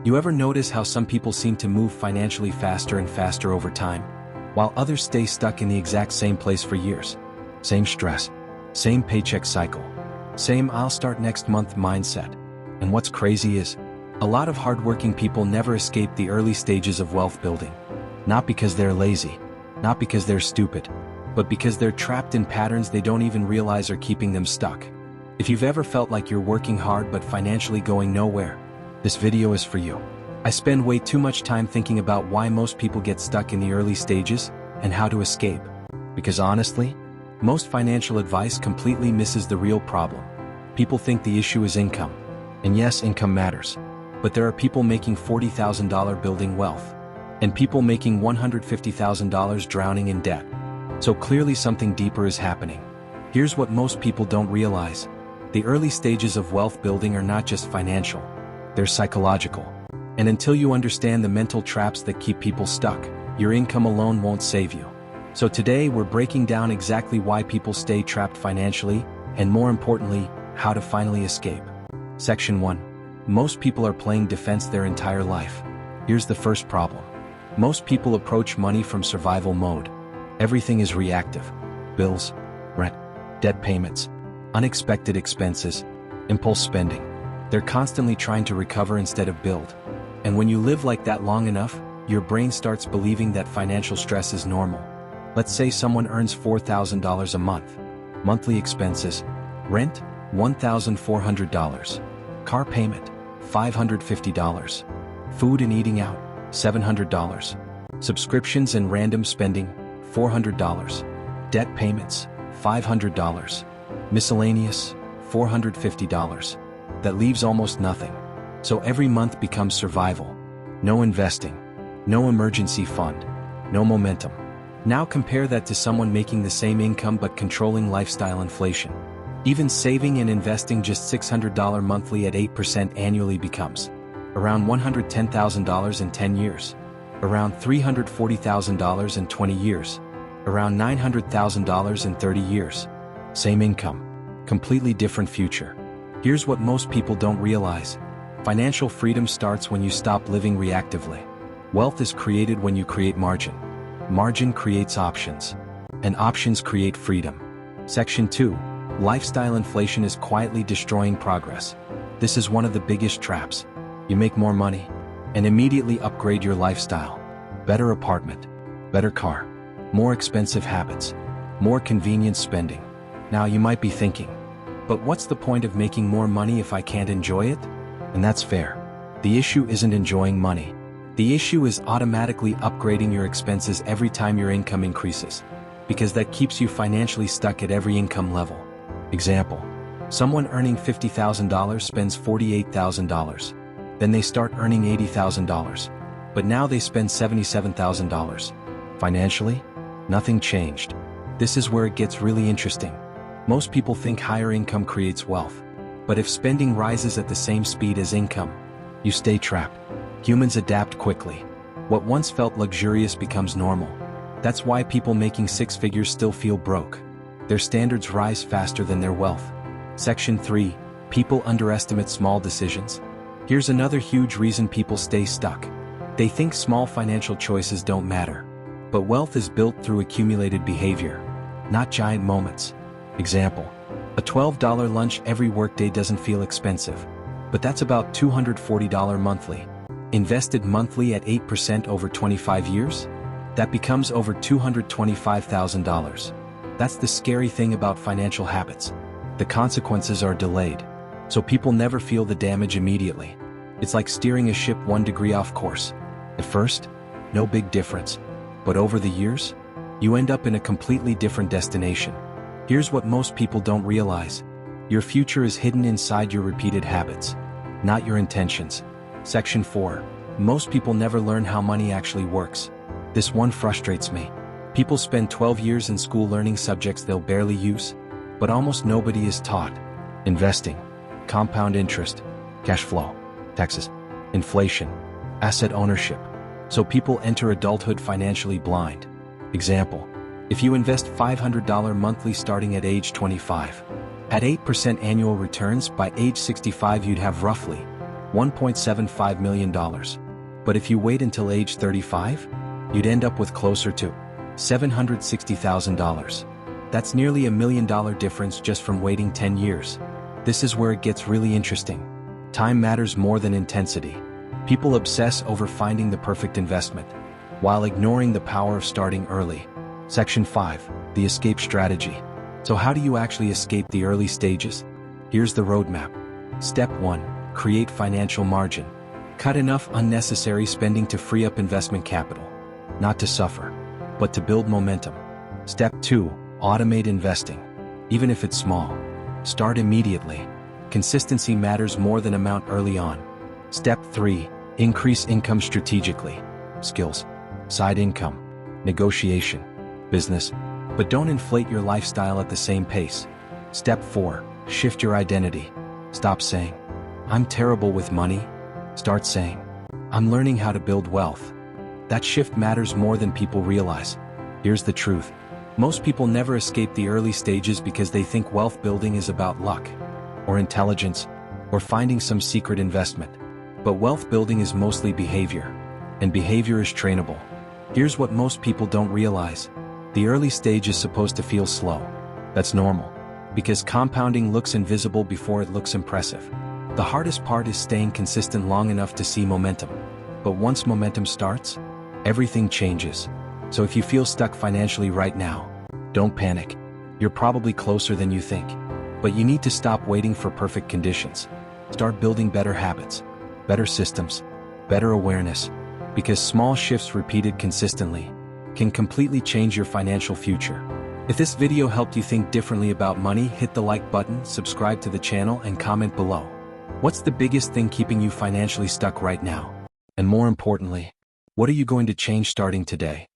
You ever notice how some people seem to move financially faster and faster over time, while others stay stuck in the exact same place for years? Same stress, same paycheck cycle, same "I'll start next month" mindset. And what's crazy is, a lot of hardworking people never escape the early stages of wealth building. Not because they're lazy, not because they're stupid, but because they're trapped in patterns they don't even realize are keeping them stuck. If you've ever felt like you're working hard but financially going nowhere, this video is for you. I spend way too much time thinking about why most people get stuck in the early stages and how to escape. Because honestly, most financial advice completely misses the real problem. People think the issue is income. And yes, income matters. But there are people making $40,000 building wealth, and people making $150,000 drowning in debt. So clearly something deeper is happening. Here's what most people don't realize. The early stages of wealth building are not just financial. They're psychological. And until you understand the mental traps that keep people stuck, your income alone won't save you. So today we're breaking down exactly why people stay trapped financially, and more importantly, how to finally escape. Section 1. Most people are playing defense their entire life. Here's the first problem. Most people approach money from survival mode. Everything is reactive. Bills, rent, debt payments, unexpected expenses, impulse spending. They're constantly trying to recover instead of build. And when you live like that long enough, your brain starts believing that financial stress is normal. Let's say someone earns $4,000 a month. Monthly expenses: rent, $1,400. Car payment, $550. Food and eating out, $700. Subscriptions and random spending, $400. Debt payments, $500. Miscellaneous, $450. That leaves almost nothing. So every month becomes survival. No investing, no emergency fund, no momentum. Now compare that to someone making the same income but controlling lifestyle inflation. Even saving and investing just $600 monthly at 8% annually becomes around $110,000 in 10 years, around $340,000 in 20 years, around $900,000 in 30 years. Same income, completely different future. Here's what most people don't realize. Financial freedom starts when you stop living reactively. Wealth is created when you create margin. Margin creates options. And options create freedom. Section 2. Lifestyle inflation is quietly destroying progress. This is one of the biggest traps. You make more money and immediately upgrade your lifestyle. Better apartment, better car, more expensive habits, more convenient spending. Now you might be thinking, but what's the point of making more money if I can't enjoy it? And that's fair. The issue isn't enjoying money. The issue is automatically upgrading your expenses every time your income increases, because that keeps you financially stuck at every income level. Example: someone earning $50,000 spends $48,000. Then they start earning $80,000. But now they spend $77,000. Financially, nothing changed. This is where it gets really interesting. Most people think higher income creates wealth. But if spending rises at the same speed as income, you stay trapped. Humans adapt quickly. What once felt luxurious becomes normal. That's why people making six figures still feel broke. Their standards rise faster than their wealth. Section 3. People underestimate small decisions. Here's another huge reason people stay stuck. They think small financial choices don't matter. But wealth is built through accumulated behavior, not giant moments. Example: a $12 lunch every workday doesn't feel expensive, but that's about $240 monthly. Invested monthly at 8% over 25 years? That becomes over $225,000. That's the scary thing about financial habits. The consequences are delayed, so people never feel the damage immediately. It's like steering a ship 1 degree off course. At first, no big difference, but over the years, you end up in a completely different destination. Here's what most people don't realize. Your future is hidden inside your repeated habits, not your intentions. Section 4. Most people never learn how money actually works. This one frustrates me. People spend 12 years in school learning subjects they'll barely use, but almost nobody is taught. Investing, compound interest, cash flow, taxes, inflation, asset ownership. So people enter adulthood financially blind. Example: if you invest $500 monthly starting at age 25, at 8% annual returns, by age 65 you'd have roughly $1.75 million. But if you wait until age 35, you'd end up with closer to $760,000. That's nearly $1 million difference just from waiting 10 years. This is where it gets really interesting. Time matters more than intensity. People obsess over finding the perfect investment, while ignoring the power of starting early. Section 5, the escape strategy. So how do you actually escape the early stages? Here's the roadmap. Step 1, create financial margin. Cut enough unnecessary spending to free up investment capital. Not to suffer, but to build momentum. Step 2, automate investing. Even if it's small, start immediately. Consistency matters more than amount early on. Step 3, increase income strategically. Skills, side income, negotiation, business, but don't inflate your lifestyle at the same pace. Step 4, shift your identity. Stop saying, "I'm terrible with money." Start saying, "I'm learning how to build wealth." That shift matters more than people realize. Here's the truth. Most people never escape the early stages because they think wealth building is about luck, or intelligence, or finding some secret investment. But wealth building is mostly behavior, and behavior is trainable. Here's what most people don't realize. The early stage is supposed to feel slow. That's normal, because compounding looks invisible before it looks impressive. The hardest part is staying consistent long enough to see momentum. But once momentum starts, everything changes. So if you feel stuck financially right now, don't panic. You're probably closer than you think. But you need to stop waiting for perfect conditions. Start building better habits, better systems, better awareness, because small shifts repeated consistently can completely change your financial future. If this video helped you think differently about money, hit the like button, subscribe to the channel, and comment below. What's the biggest thing keeping you financially stuck right now? And more importantly, what are you going to change starting today?